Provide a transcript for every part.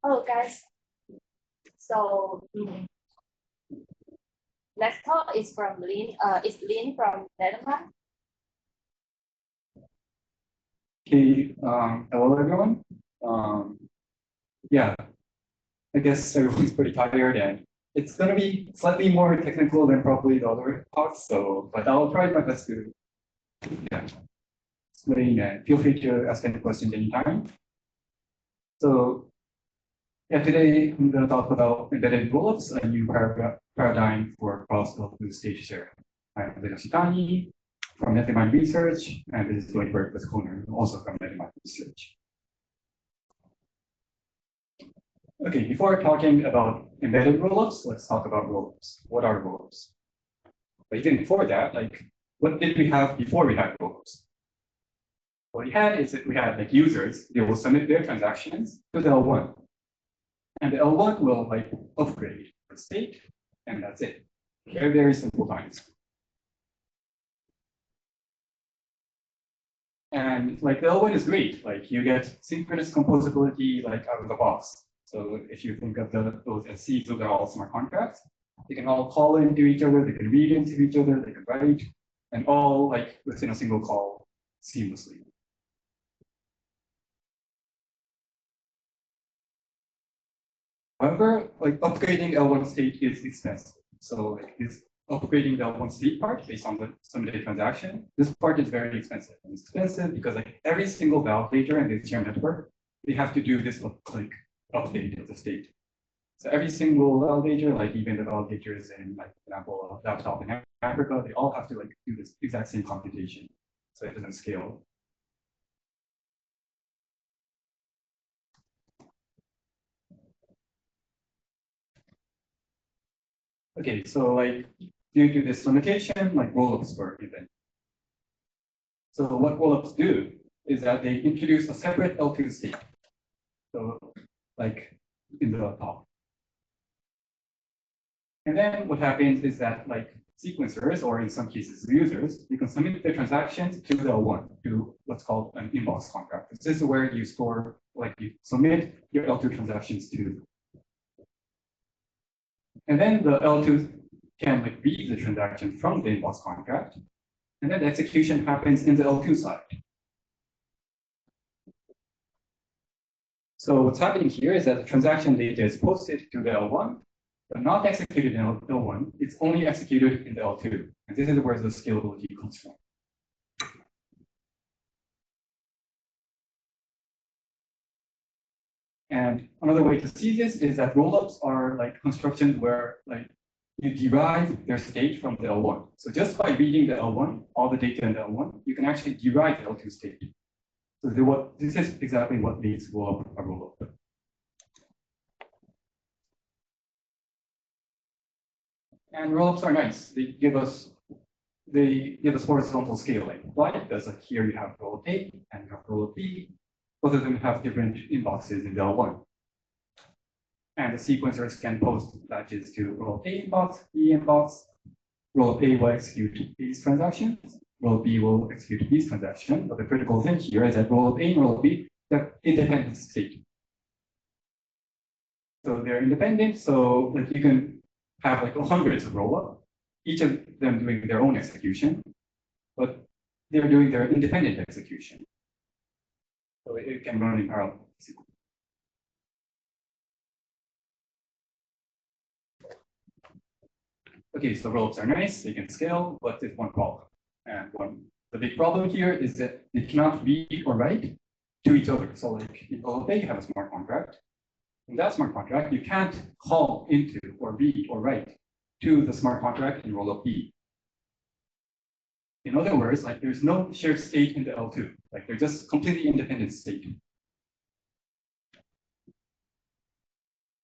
Hello, guys. So next talk is from Lin. It's Lin from Nethermind. Okay. Hello, everyone. Yeah, I guess everyone's pretty tired, and it's gonna be slightly more technical than probably the other talks. So, but I'll try my best to explain, and feel free to ask any questions anytime. So, yeah, today I'm going to talk about embedded rollups, a new paradigm for cross-L2 stage share. I'm Lin Oshitani from Nethermind Research, and this is going to work with Connor, also from Nethermind Research. Okay, before talking about embedded rollups, let's talk about rollups. What are rollups? But even before that, like, what did we have before we had rollups? What we had is that we had like users, they will submit their transactions to the L1. And the L1 will like upgrade the state, and that's it. Very, very simple times. And like the L1 is great, like you get synchronous composability like out of the box. So if you think of those as seeds, those are all smart contracts. They can all call into each other, they can read into each other, they can write, and all like within a single call seamlessly. However, like upgrading L1 state is expensive. So like this upgrading the L1 state part based on the submitted transaction, this part is very expensive. And it's expensive because like every single validator in the Ethereum network, they have to do this click update of the state. So every single validator, like even the validators in like for example, a laptop in Africa, they all have to like do this exact same computation. So it doesn't scale. Okay, so like due to this limitation, like rollups were invented. So what rollups do is that they introduce a separate L2 state. So like in the top. And then what happens is that like sequencers, or in some cases users, you can submit their transactions to the L1, to what's called an inbox contract. This is where you store, like you submit your L2 transactions to. And then the L2 can like read the transaction from the inbox contract, and then the execution happens in the L2 side. So what's happening here is that the transaction data is posted to the L1, but not executed in L1. It's only executed in the L2. And this is where the scalability comes from. And another way to see this is that rollups are like constructions where like you derive their state from the L1. So just by reading the L1, all the data in the L1, you can actually derive the L2 state. So this is exactly what makes rollup a rollup. And rollups are nice. They give us horizontal scaling. Why? Because like here you have rollup A and you have rollup B. Both of them have different inboxes in the L1. And the sequencers can post batches to rollup A inbox, B inbox. Rollup A will execute these transactions. Rollup B will execute these transactions. But the critical thing here is that rollup A and rollup B have independent state. So they're independent. So like you can have like hundreds of rollup, each of them doing their own execution, but they're doing their independent execution. So it can run in parallel. Okay, so rollups are nice, they can scale, but there's one problem. And the big problem here is that they cannot read or write to each other. So like in rollup A, you have a smart contract. In that smart contract, you can't call into or read or write to the smart contract in rollup B. In other words, like there's no shared state in the L2. Like they're just completely independent state.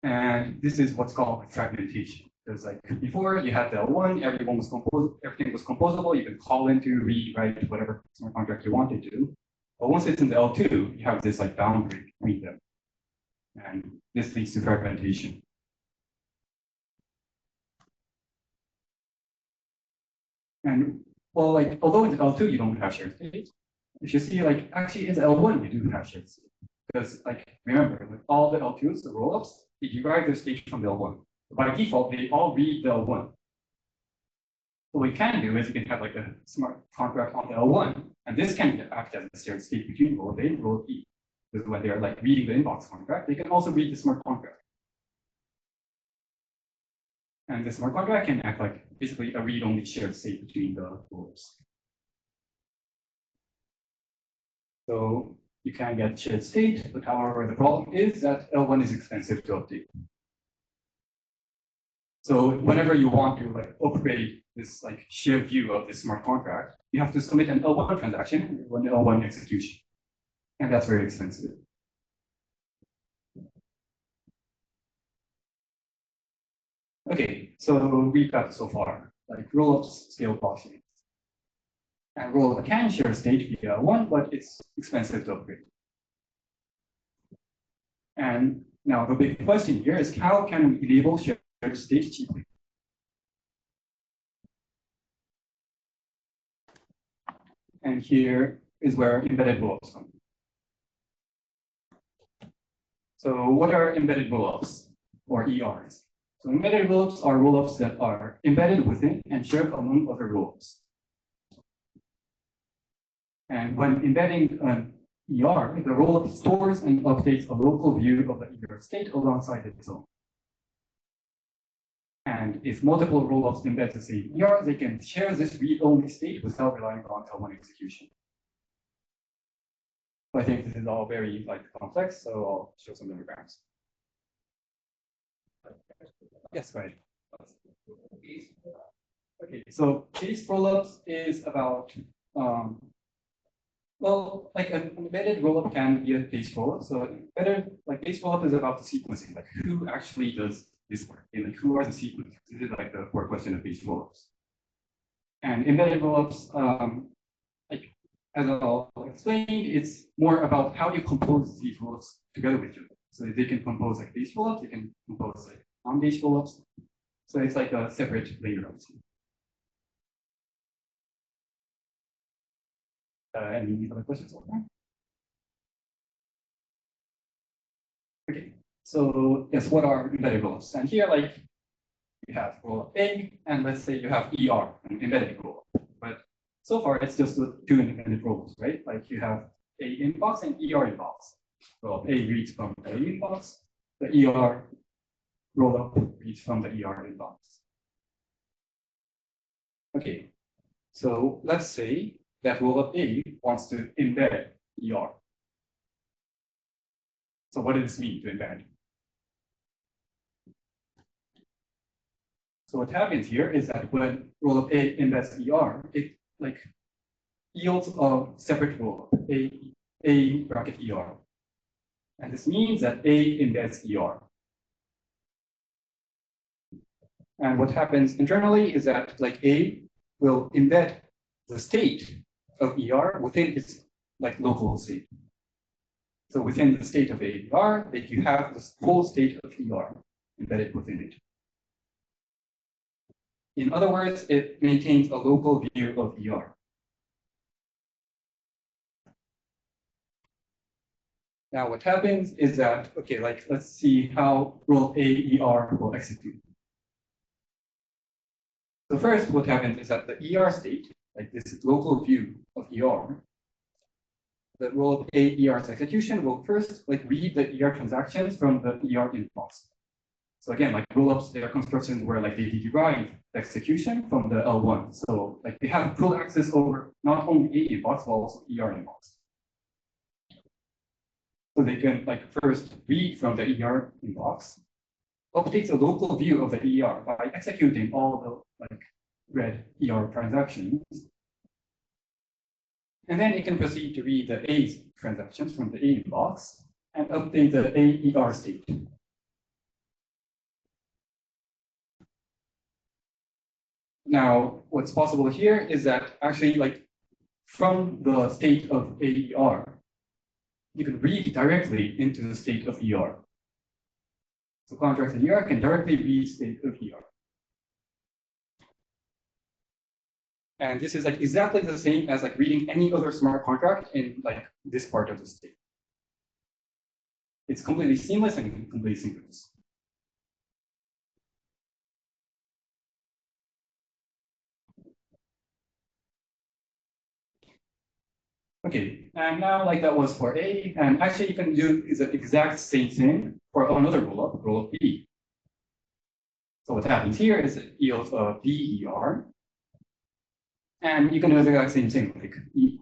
And this is what's called fragmentation. Because like before you had the L1, everything was composable. You can call into, read, write, whatever smart contract you wanted to. But once it's in the L2, you have this like boundary between them. And this leads to fragmentation. And well, like although in L2 you don't have shared state, if you see like actually in the L1 you do have shared state. because like remember, with all the L2s, the rollups, they derive their state from the L1. By default, they all read the L1. What we can do is we can have like a smart contract on the L1, and this can act as a shared state between rollup A and rollup E. Because when they're like reading the inbox contract, they can also read the smart contract. And the smart contract can act like basically a read-only shared state between the rollups. So you can get shared state, but however, the problem is that L1 is expensive to update. So whenever you want to like upgrade this like shared view of this smart contract, you have to submit an L1 transaction and run the L1 execution. And that's very expensive. Okay, so recap so far, like rollups scale blockchains. And rollup can share state via one, but it's expensive to upgrade. And now the big question here is how can we enable shared state cheaply? And here is where embedded rollups come. So what are embedded rollups or ERs? So embedded rollups are rollups that are embedded within and shared among other rollups. And when embedding an ER, the rollup stores and updates a local view of the ER state alongside its own. And if multiple rollups embed the same ER, they can share this read-only state without relying on L1 execution. I think this is all very like complex, so I'll show some diagrams. Yes, right. Okay, so base rollups is about well, like an embedded rollup can be a base rollup. So embedded like base rollup is about the sequencing, like who actually does this work, and like who are the sequencers. This is like the core question of base rollups. And embedded rollups, like as I'll explain, it's more about how you compose these rollups together with each other. So they can compose like base rollups, they can compose like non-base rollups. So it's like a separate layer of it. Any other questions? Okay, so yes, what are embedded rollups? And here, like, you have rollup A, and let's say you have ER, an embedded rollup. But so far, it's just the two independent rollups, right? Like you have A inbox and ER inbox. Rollup A reads from the A inbox, the ER rollup reads from the ER inbox. Okay, so let's say that rollup A wants to embed ER. So what does this mean to embed? So what happens here is that when rollup A embeds ER, it like yields a separate rollup, A bracket ER. And this means that A embeds ER. And what happens internally is that like A will embed the state of ER within its like local state. So within the state of AER, that you have this whole state of ER embedded within it. In other words, it maintains a local view of ER. Now what happens is that, okay, like let's see how rollup AER will execute. So first, what happens is that the ER state, like this local view of ER, the rollup AER's execution will first like read the ER transactions from the ER inbox. So again, like rollups, they are constructions where like they derive the execution from the L1. So like they have full access over not only A inbox, but also ER inbox. So they can like first read from the ER inbox, update the local view of the ER by executing all the like read ER transactions. And then it can proceed to read the A transactions from the A inbox and update the AER state. Now, what's possible here is that actually, like, from the state of AER, you can read directly into the state of ER. So contracts in ER can directly read state of ER. And this is like exactly the same as like reading any other smart contract in like this part of the state. it's completely seamless and completely synchronous. Okay, and now like that was for A, and actually you can do the exact same thing for another rollup B. So what happens here is it yields a BER, and you can do the exact same thing. Like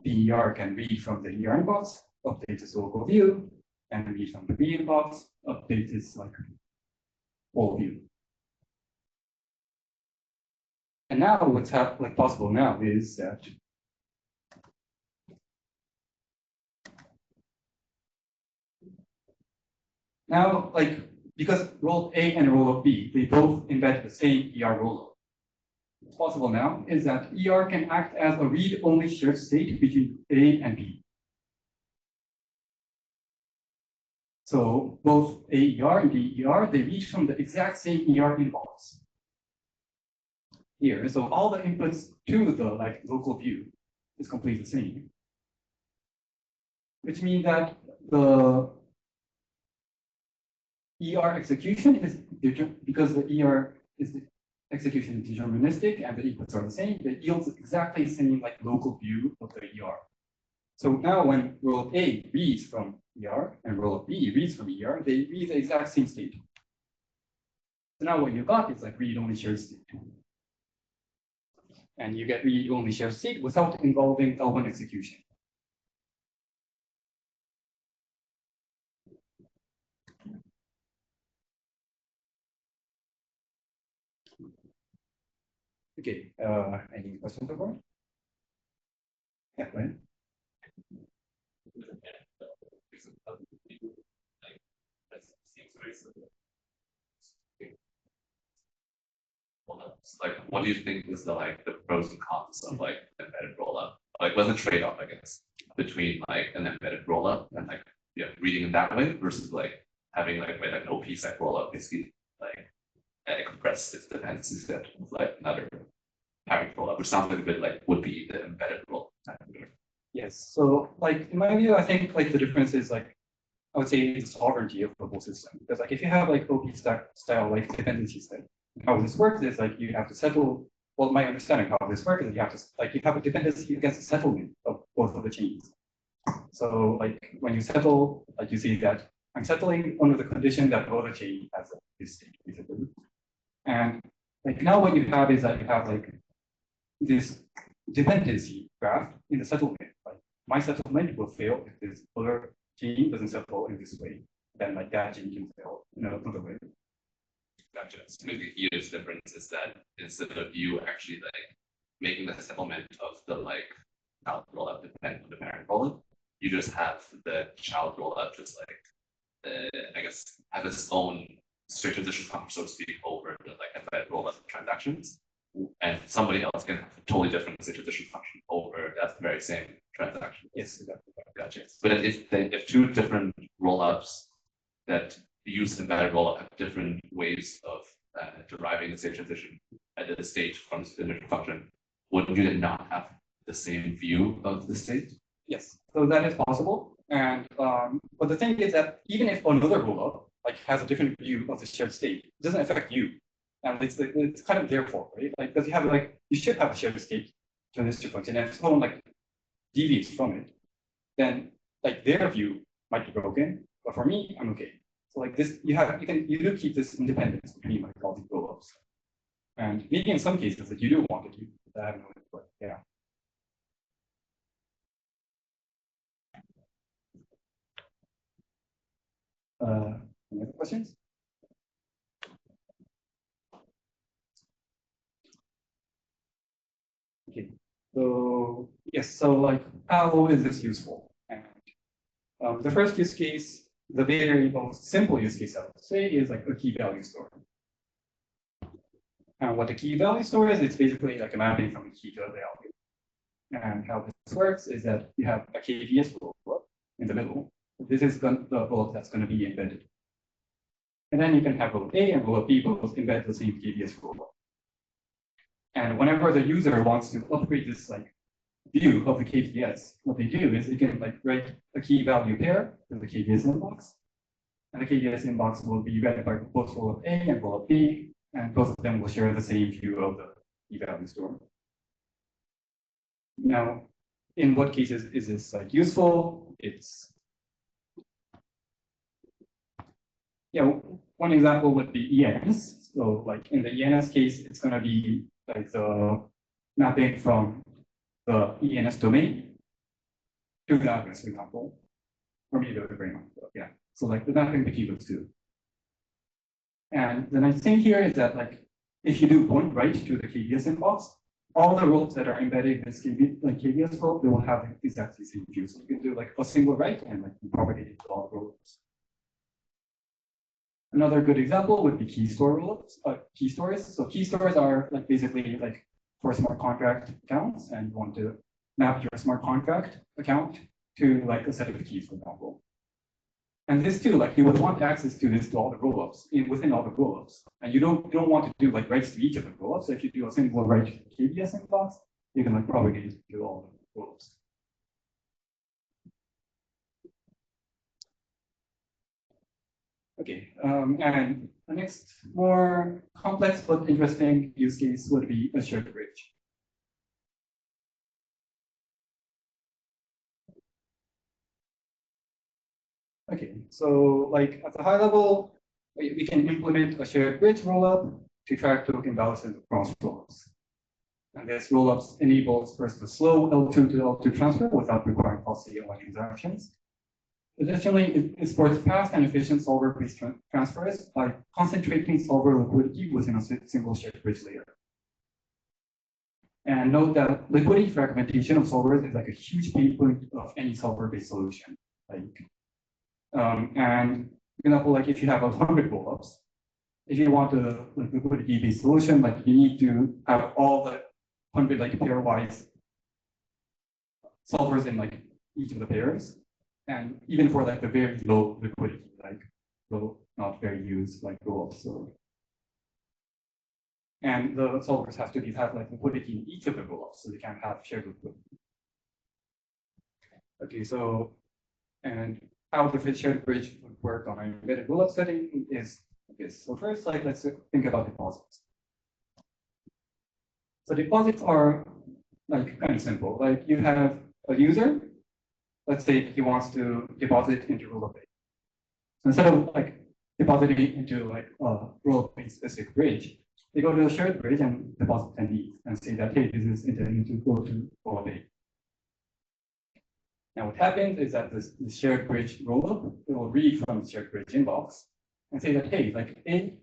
BER can read from the ER inbox, update its local view, and read from the B inbox, update its like whole view. And now what's possible now is that now, like, because rollup A and rollup B, they both embed the same ER rollup. What's possible now is that ER can act as a read-only shared state between A and B. So both AER and BER, they read from the exact same ER inbox here. So all the inputs to the like local view is completely the same, which means that the ER execution is because the ER is the execution is deterministic and the inputs are the same. It yields exactly the same like local view of the ER. So now when rollup A reads from ER and rollup B reads from ER, they read the exact same state. So now what you got is like read-only shared state. And you get read-only shared state without involving L1 execution. Okay, any questions so far? Yeah, go ahead. Like, what do you think is the pros and cons of like embedded rollup? Like, what's the trade-off, I guess, between like an embedded rollup and like reading in that way versus like having like an OP sec rollup basically like express its dependencies that like another parent rollup, which sounds like a bit like would be the embedded rollup. Yes. So like in my view, I think like the difference is like I would say the sovereignty of the whole system. Because like if you have like OP stack style like dependency set, how this works is like you have to settle. Well, my understanding of how this works is you have to like you have a dependency against the settlement of both of the chains. So like when you settle, like you see that I'm settling under the condition that the other chain has this state basically. And like now what you have is that you have like this dependency graph in the settlement. Like my settlement will fail if this other chain doesn't settle in this way. Then like that chain can fail in another way. Gotcha. So maybe the huge difference is that instead of you actually like making the settlement of the like child rollup depend on the parent rollup, you just have the child rollup just like I guess have its own straight transition function, so to speak, over the like embedded rollup transactions, and somebody else can have a totally different straight transition function over that very same transaction. Yes, exactly. Gotcha. But if two different rollups that use embedded rollup have different ways of deriving the state transition at the state from the transition function, wouldn't you not have the same view of the state? Yes, so that is possible. And but the thing is that even if another rollup like has a different view of the shared state, it doesn't affect you. And it's kind of their fault, right? Like because you have like you should have a shared state transition function, and if someone like deviates from it, then like their view might be broken. But for me, I'm okay. So like this, you do keep this independence between like all these rollups. And maybe in some cases that you do want to do that, I don't know, but yeah. Any other questions? Okay, so yes, so like how is this useful? And the first use case, the very most simple use case I would say is like a key value store. And what the key value store is, it's basically like a mapping from a key to a value. And how this works is that you have a KVS rollup in the middle. This is the rollup that's going to be embedded. And then you can have rollup A and rollup B both embed the same KVS rollup. And whenever the user wants to upgrade this like view of the KVS, what they do is they can like write a key value pair to the KVS inbox. And the KDS inbox will be read by both rollup A and rollup B, and both of them will share the same view of the key-value store. Now, in what cases is this like useful? It's one example would be ENS. So like in the ENS case, it's going to be like the mapping from the ENS domain to the address, for example, or maybe the very much. Yeah. So like the mapping between those two. And the nice thing here is that like if you do one write to the KDS inbox, all the rollups that are embedded in this KDS roll, they will have exactly the same view. So you can do like a single write and like propagate it to all the rollups. Another good example would be key store rollups, key stores. So key stores are like basically like for smart contract accounts, and you want to map your smart contract account to like a set of keys, for example. And this too, like you would want access to this to all the rollups within all the rollups, and you don't want to do like writes to each of the rollups. So if you do a single write to the KDS inbox, you can like propagate it to all the rollups. Okay, and the next more complex but interesting use case would be a shared bridge. Okay, so like at the high level, we can implement a shared bridge rollup to track token balances across rollups. And this rollups enables first the slow L2 to L2 transfer without requiring costly L1 transactions. Additionally, it supports fast and efficient solver-based transfers by concentrating solver liquidity within a single shared bridge layer. And note that liquidity fragmentation of solvers is like a huge pain point of any solver-based solution. And for example, like if you have 100 rollups, if you want a like, liquidity-based solution, like you need to have all the 100 like pairwise solvers in like each of the pairs. And even for like the very low liquidity, like low, not very used like rollups. So, and the solvers have to have like liquidity in each of the rollups, so they can't have shared liquidity. Okay, so and how the shared bridge would work on an embedded rollup setting is this. So first, like let's think about deposits. So deposits are like kind of simple. Like you have a user. Let's say he wants to deposit into rollup A. So instead of like depositing into like a rollup A specific bridge, they go to a shared bridge and deposit 10 ETH and say that hey, this is intending to go to rollup A. Now what happens is that this shared bridge rollup will read from the shared bridge inbox and say that hey, like A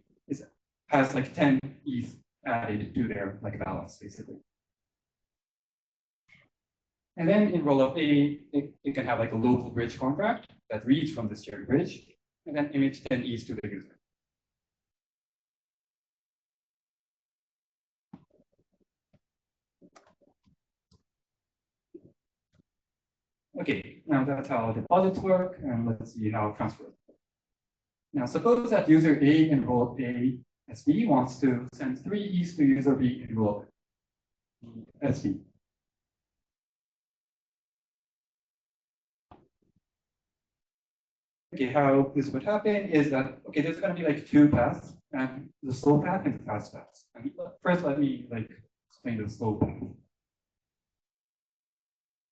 has like 10 ETH added to their like balance basically. And then in rollup A, it can have like a local bridge contract that reads from the shared bridge and then emits 10 ETH to the user. Okay, now that's how deposits work, and let's see how transfers work. Now suppose that user A in rollup A SV wants to send 3 ETH to user B in rollup SV. Okay, how this would happen is that, okay, there's going to be like 2 paths, and the slow path and the fast path. And first, let me like explain the slow path.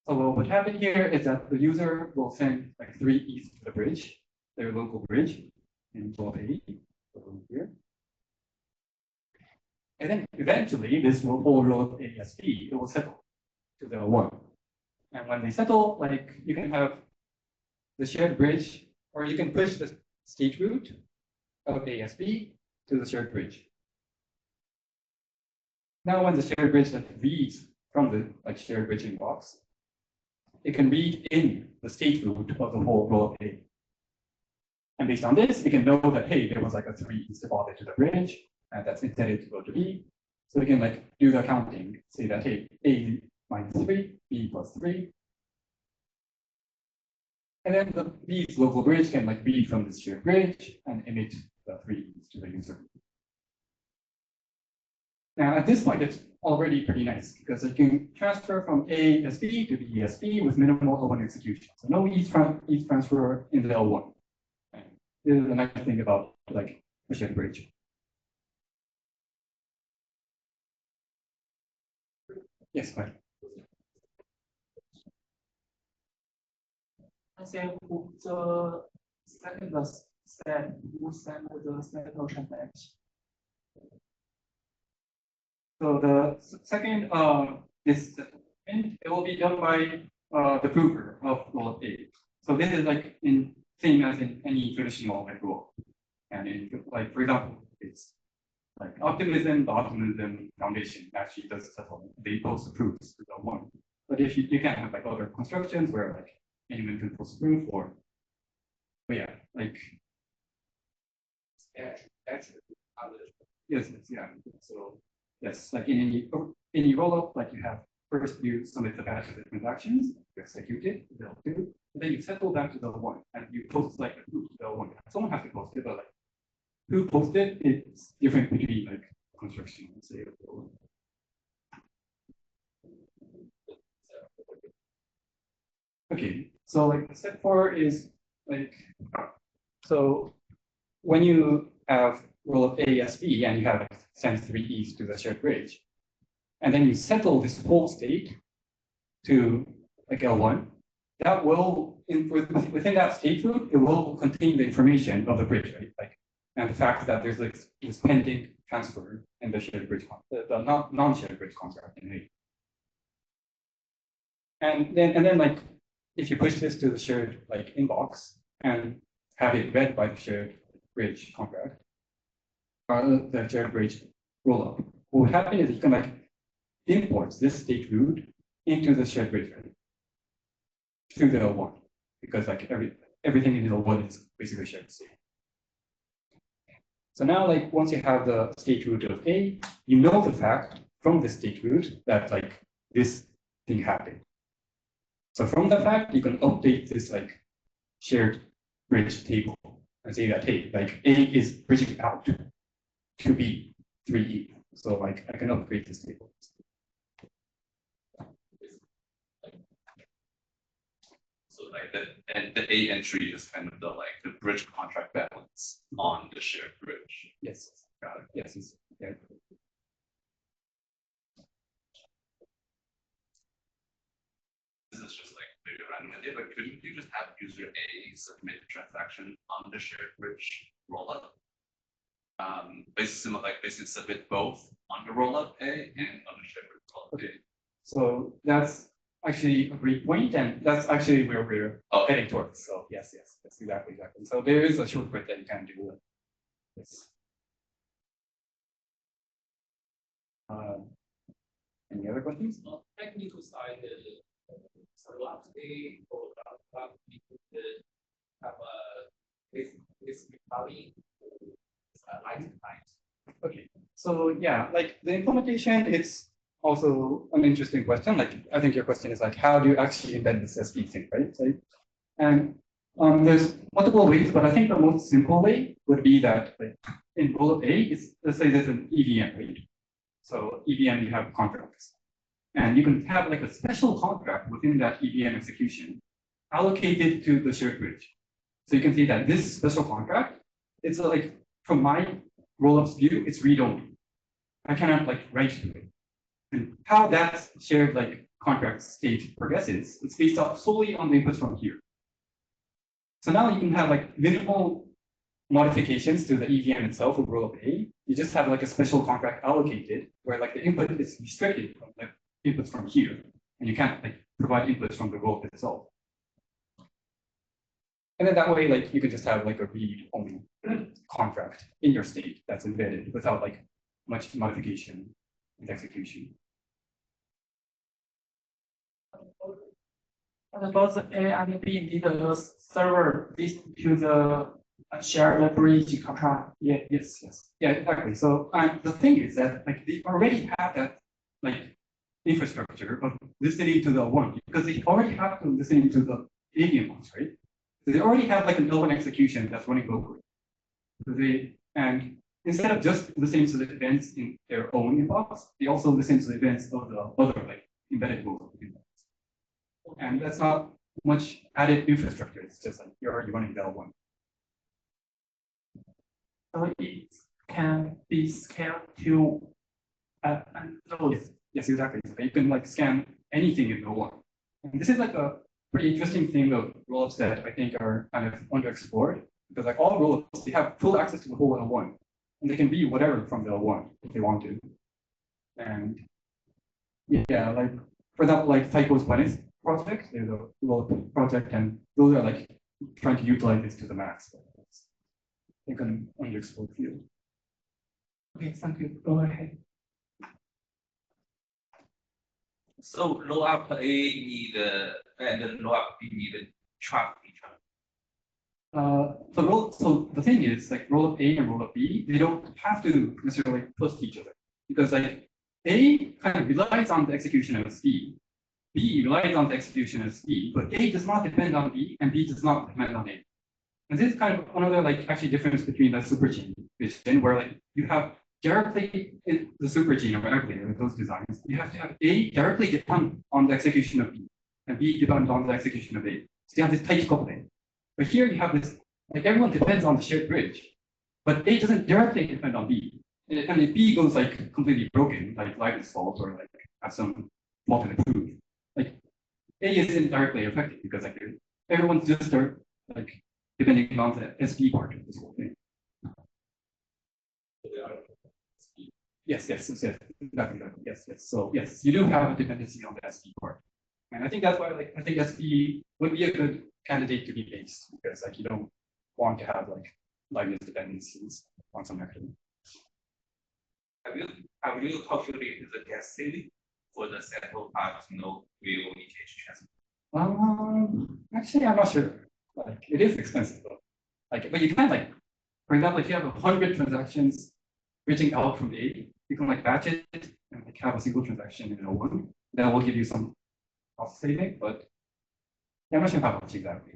So what would happen here is that the user will send like 3 ETH to the bridge, their local bridge in rollup A, here. And then eventually, this will all rollup ASP, it will settle to the 1. And when they settle, like you can have the shared bridge, or you can push the state root of ASP to the shared bridge. Now, when the shared bridge like reads from the like shared bridge inbox, it can read in the state root of the whole rollup A. And based on this, we can know that hey, there was like a 3 deposit to the bridge, and that's intended to go to B. So we can like do the accounting, say that hey, A minus 3, B plus 3. And then B's local bridge can like read from this shared bridge and emit the 3 to the user. Now at this point, it's already pretty nice because you can transfer from ASP to BESP with minimal L1 execution. So no ETH transfer in the L1. this is the nice thing about like a shared bridge. Yes, go ahead. I think the second step will send the settle transaction. So the second is and it will be done by the prover of rollup A. So this is like in same as in any traditional like rule. And in like for example, it's like optimism, the optimism foundation actually does settle. They post the proofs to the one. But if you can have like other constructions where like anyone can post a proof or but yeah, like Actually, yes, yeah. So yes, like in any rollup, like you have first you submit the batch of the transactions, you execute it, they'll do, and then you settle them to the one, and you post like a proof to the one. Someone has to post it, but like who posted it's different between like construction and say. Okay, so like step 4 is like so when you have rollup A as B and you have like, send 3 E's to the shared bridge, and then you settle this whole state to like L1, that will within that state root, it will contain the information of the bridge, right? Like and the fact that there's like this pending transfer in the shared bridge the non-shared bridge contract in Rhei. And then like if you push this to the shared like inbox and have it read by the shared bridge contract, or the shared bridge rollup, what would happen is you can like import this state root into the shared bridge right? Through the L1, because like everything in the L1 is basically shared state. So now like once you have the state root of A, you know the fact from the state root that like this thing happened. So from the fact, you can update this like shared bridge table and say that, hey, like A is bridging out to B 3E. So like I can upgrade this table. So like the A entry is kind of the bridge contract balance on the shared bridge. Yes, got it. Yes, it's yeah. This is just like maybe a random idea, but couldn't you just have user A submit the transaction on the shared bridge rollup? Basically submit both on the rollup A and on the shared bridge rollup A. So that's actually a great point, and that's actually where we're heading towards. So yes, that's exactly. So there is a shortcut that you can do. Yes. Any other questions? Technical side, Rollups A or we could have this recovery lifetime. Okay, so yeah, like the implementation, it's also an interesting question. Like I think your question is like, how do you actually embed this SB thing, right? So, and there's multiple ways, but I think the most simple way would be that like in rollup A, is let's say there's an EVM, right? So EVM, you have contracts, and you can have like a special contract within that EVM execution allocated to the shared bridge. So you can see that this special contract, it's like from my rollups view, it's read-only. I cannot like write to it. And how that shared like contract state progresses, it's based off solely on the inputs from here. So now you can have like minimal modifications to the EVM itself of rollup A. You just have like a special contract allocated where like the input is restricted from the inputs from here, and you can't like provide inputs from the rollup itself. And then that way, like you can just have like a read-only contract in your state that's embedded without like much modification and execution. What about the A and B need a server to the shared bridge contract? Yeah, yes. Yeah, exactly. So the thing is that like they already have that like infrastructure of listening to the one because they already have to listen to the alien ones, right? So they already have like an L1 execution that's running locally. So and instead of just listening to the events in their own inbox, they also listen to the events of the other like embedded local inbox. And that's not much added infrastructure. It's just like you're already running the L1. So it can be scaled to node. Yes, exactly. So you can like scan anything in O1. And this is like a pretty interesting thing of rollups that I think are kind of underexplored, because like all rollups, they have full access to the whole O1, and they can be whatever from the O1 if they want to. And yeah, like for example, like Tycho's Venice project, there's a rollup project, and those are like trying to utilize this to the max. It's like an underexplored field. Okay, thank you. Go ahead. So rollup A need and then rollup B need track each other. So the thing is, like rollup A and rollup B, they don't have to necessarily post each other, because like A kind of relies on the execution of C, B relies on the execution of C, but A does not depend on B, and B does not depend on A. And this is kind of another like actually difference between the superchain vision, where like you have directly in the superchain or whatever with those designs, you have to have A directly depend on the execution of B, and B depend on the execution of A. So you have this tight coupling. But here you have this, like everyone depends on the shared bridge, but A doesn't directly depend on B. And if B goes like completely broken, like Leibniz fault or like have some fault in the proof, like A isn't directly affected because like everyone's just like depending on the SP part of this whole thing. Yes, exactly. Yes. So yes, you do have a dependency on the SP part. And I think that's why like I think SP would be a good candidate to be based, because like you don't want to have like Leibniz dependencies on some mechanism. Have you calculated the gas saving for the sample part no real ETH transfer? Actually I'm not sure. Like it is expensive though. Like, but you can like, for example, if you have 100 transactions reaching out from A, you can like batch it and like have a single transaction in O1. That will give you some cost saving, but yeah, I'm not sure how much exactly.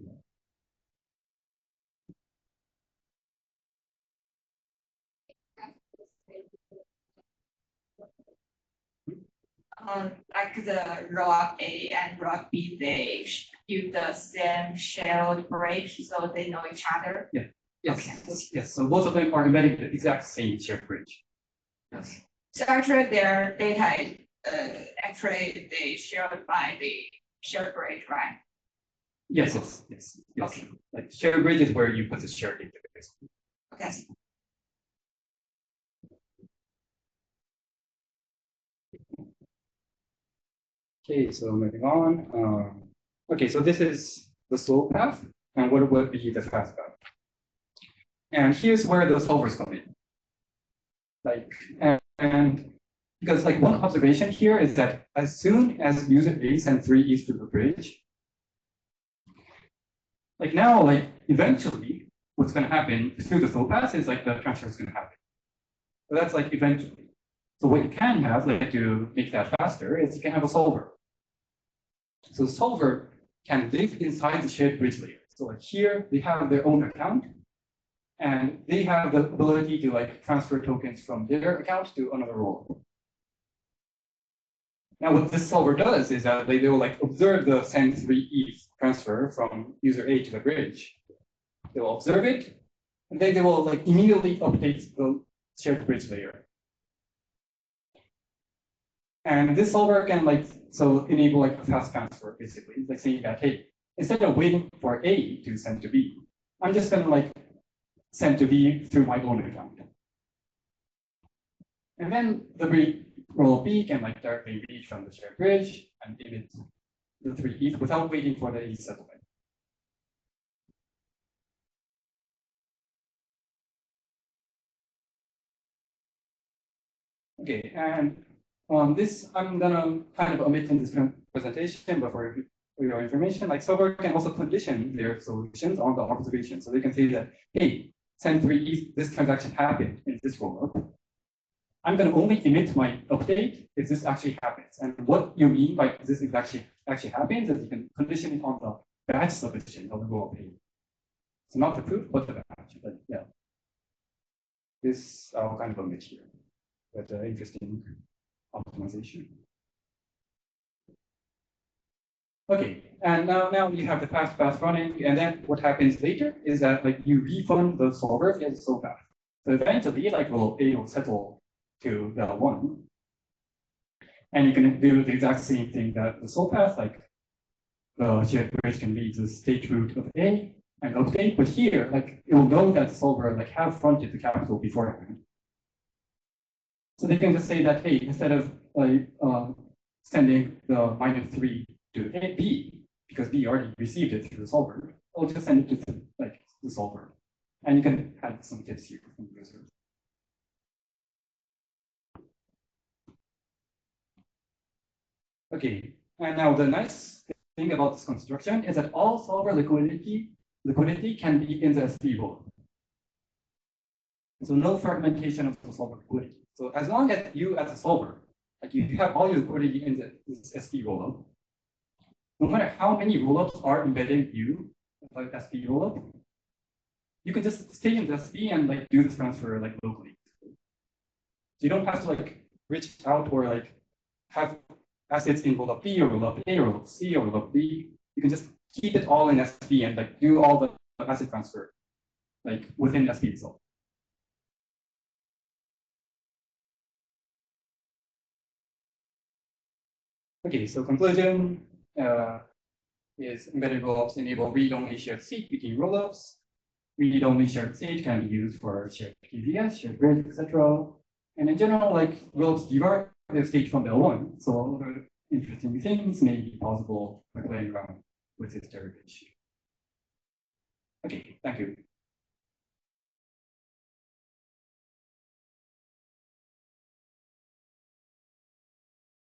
Like the rollup A and rollup B, they use the same shared bridge, so they know each other. Yeah. Yes. Okay. Yes. So both of them are embedding the exact same shared bridge. Okay. So actually their data actually they shared by the shared bridge, right? Yes. Okay. Like shared bridge is where you put the shared database. Okay. Okay, so moving on. Okay, so this is the slow path, and what would be the fast path? And here's where the solvers come in. Like, and because like one observation here is that as soon as user A sends 3 ETH to the bridge, like now, like eventually, what's going to happen through the slow path is like the transfer is going to happen. So that's like eventually. So what you can have, like to make that faster, is you can have a solver. So the solver can live inside the shared bridge layer. So like here, they have their own account, and they have the ability to like transfer tokens from their account to another role. Now what this solver does is that they will like observe the send 3 ETH transfer from user A to the bridge. They will observe it, and then they will like immediately update the shared bridge layer. And this solver can like so enable like a fast transfer, basically. It's like saying that, hey, instead of waiting for A to send to B, I'm just gonna like send to B through my own account. And then the role B can like directly read from the shared bridge and emit the 3 ETH without waiting for the ETH settlement. Okay, and this I'm gonna kind of omit in this presentation, but for your information, like solver can also condition their solutions on the observation. So they can say that, hey, send 3 ETH, this transaction happened in this rollup. I'm gonna only emit my update if this actually happens. And what you mean by this actually happens is you can condition it on the batch submission of the rollup A. So not the proof, but the batch. But yeah, this I'll kind of omit here. But interesting optimization. Okay, and now you have the fast path running, and then what happens later is that like you refund the solver as a slow path. So eventually, like rollup A will settle to the 1. And you can do the exact same thing that the soul path, like the shared bridge can be the state root of A and of A, but here, like it will know that the solver like have fronted the capital beforehand. So they can just say that, hey, instead of like sending the -3 to A, B, because B already received it through the solver, I'll just send it to like the solver. And you can add some tips here from the user. Okay, and now the nice thing about this construction is that all solver liquidity can be in the SP role. So no fragmentation of the solver liquidity. So as long as you as a solver, like you have all your liquidity in this SP rollup, no matter how many rollups are embedding you, like SP rollup, you can just stay in the SP and like do the transfer like locally. So you don't have to like reach out or like have assets in rollup B or rollup A or rollup C or rollup B. You can just keep it all in SP and like do all the asset transfer like within SP itself. Okay, so conclusion is embedded rollups enable read-only shared seed between rollups. Read-only shared seed can be used for shared PVS, shared bridge, etc. And in general, like rollups derive their state from the L1, so other interesting things may be possible by playing around with its derivation. Okay, thank you.